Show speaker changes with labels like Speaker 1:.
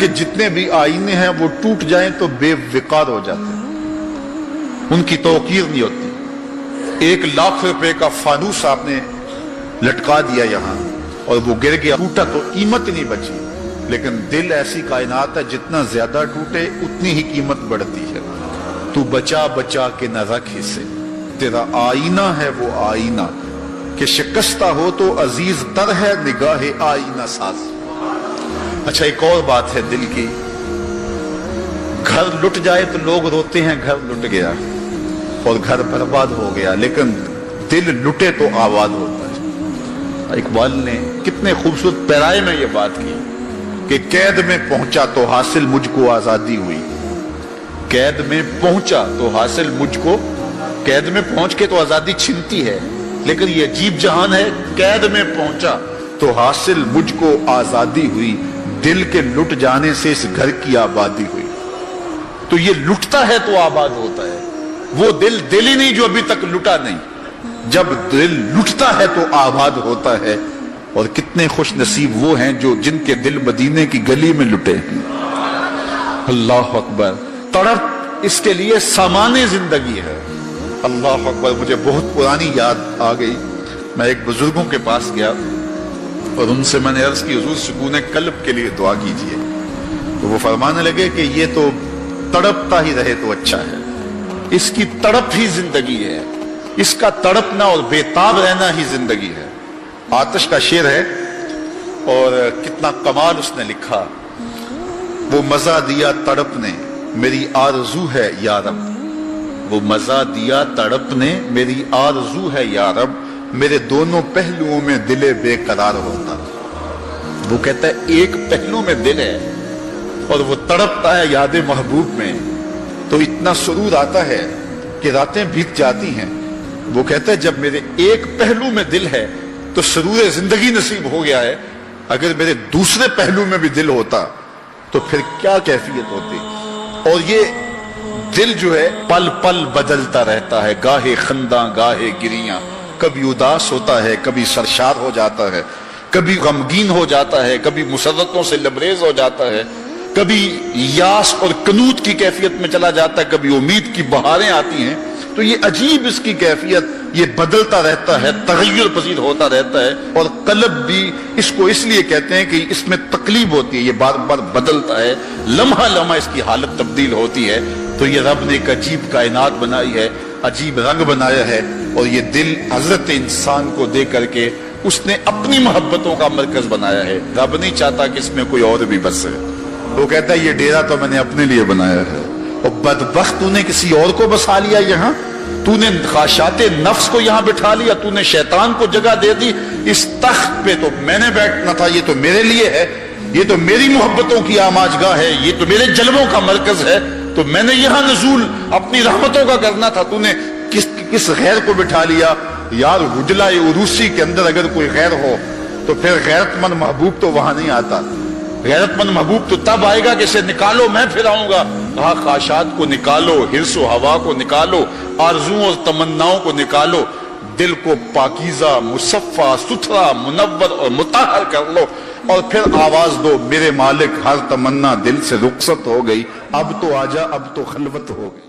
Speaker 1: کہ جتنے بھی آئینے ہیں وہ ٹوٹ جائیں تو بے وقار ہو جاتے ہیں، ان کی توقیر نہیں ہوتی۔ 1,00,000 روپے کا فانوس آپ نے لٹکا دیا یہاں اور وہ گر گیا، ٹوٹا تو قیمت نہیں بچی، لیکن دل ایسی کائنات ہے جتنا زیادہ ٹوٹے اتنی ہی قیمت بڑھتی ہے۔ تو بچا بچا کے نہ رکھ اسے، تیرا آئینہ ہے وہ آئینہ کہ شکستہ ہو تو عزیز تر ہے نگاہ آئینہ ساز۔ اچھا ایک اور بات ہے دل کی، گھر لٹ جائے تو لوگ روتے ہیں گھر لٹ گیا اور گھر برباد ہو گیا، لیکن دل لٹے تو آباد ہوتا ہے۔ اقبال نے کتنے خوبصورت پیرائے میں یہ بات کی کہ قید میں پہنچا تو حاصل مجھ کو آزادی ہوئی، قید میں پہنچا تو حاصل مجھ کو، قید میں پہنچ کے تو آزادی چھنتی ہے، لیکن یہ عجیب جہان ہے، قید میں پہنچا تو حاصل مجھ کو آزادی ہوئی، دل کے لٹ جانے سے اس گھر کی آبادی ہوئی۔ تو یہ لٹتا ہے تو آباد ہوتا ہے، وہ دل دل ہی نہیں جو ابھی تک لٹا نہیں، جب دل لٹتا ہے تو آباد ہوتا ہے۔ اور کتنے خوش نصیب وہ ہیں جو جن کے دل مدینے کی گلی میں لٹے ہیں۔ اللہ اکبر، تڑپ اس کے لیے سامان زندگی ہے۔ اللہ اکبر، مجھے بہت پرانی یاد آ گئی، میں ایک بزرگوں کے پاس گیا اور ان سے میں نے عرض کی حضور سکون قلب کے لیے دعا کیجئے، تو وہ فرمانے لگے کہ یہ تو تڑپتا ہی رہے تو اچھا ہے، اس کی تڑپ ہی زندگی ہے، اس کا تڑپنا اور بے تاب رہنا ہی زندگی ہے۔ آتش کا شعر ہے اور کتنا کمال اس نے لکھا، وہ مزہ دیا تڑپ نے میری آرزو ہے یا رب، وہ مزہ دیا تڑپ نے میری آرزو ہے یا رب، میرے دونوں پہلوؤں میں دل بے قرار ہوتا۔ وہ کہتا ہے ایک پہلو میں دل ہے اور وہ تڑپتا ہے یاد محبوب میں، تو اتنا سرور آتا ہے کہ راتیں بیت جاتی ہیں۔ وہ کہتا ہے جب میرے ایک پہلو میں دل ہے تو سرور زندگی نصیب ہو گیا ہے، اگر میرے دوسرے پہلو میں بھی دل ہوتا تو پھر کیا کیفیت ہوتی۔ اور یہ دل جو ہے پل پل بدلتا رہتا ہے، گاہے خنداں گاہے گریاں، کبھی اداس ہوتا ہے، کبھی سرشار ہو جاتا ہے، کبھی غمگین ہو جاتا ہے، کبھی مسرتوں سے لبریز ہو جاتا ہے، کبھی یاس اور قنوط کی کیفیت میں چلا جاتا ہے، کبھی امید کی بہاریں آتی ہیں۔ تو یہ عجیب اس کی کیفیت، یہ بدلتا رہتا ہے، تغیر پذیر ہوتا رہتا ہے، اور قلب بھی اس کو اس لیے کہتے ہیں کہ اس میں تقلیب ہوتی ہے، یہ بار بار بدلتا ہے، لمحہ لمحہ اس کی حالت تبدیل ہوتی ہے۔ تو یہ رب نے ایک عجیب کائنات بنائی ہے، عجیب رنگ بنایا ہے، اور یہ دل حضرت انسان کو دے کر کے اس نے اپنی محبتوں کا مرکز بنایا ہے۔ رب نہیں چاہتا کہ اس میں کوئی اور بھی بسے، وہ کہتا ہے یہ ڈیرا تو میں نے اپنے لیے بنایا ہے، اور بدبخت تو نے کسی اور کو بسا لیا یہاں، تو نے خواہشات نفس کو یہاں بٹھا لیا، تو نے شیطان کو جگہ دے دی، اس تخت پہ تو میں نے بیٹھنا تھا، یہ تو میرے لیے ہے، یہ تو میری محبتوں کی آماجگاہ ہے، یہ تو میرے جلووں کا مرکز ہے، تو میں نے یہاں نزول اپنی رحمتوں کا کرنا تھا، تو نے کس غیر کو بٹھا لیا۔ یار حجلہ عروسی کے اندر اگر کوئی غیر ہو تو پھر غیرت مند محبوب تو وہاں نہیں آتا، غیرت مند محبوب تو تب آئے گا کہ اسے نکالو میں پھر آؤں گا۔ کہا خواہشات کو نکالو، حرص و ہوا کو نکالو، آرزوؤں اور تمناؤں کو نکالو، دل کو پاکیزہ مصفہ ستھرا منور اور مطہر کر لو، اور پھر آواز دو میرے مالک ہر تمنا دل سے رخصت ہو گئی، اب تو آجا اب تو خلوت ہو گئی۔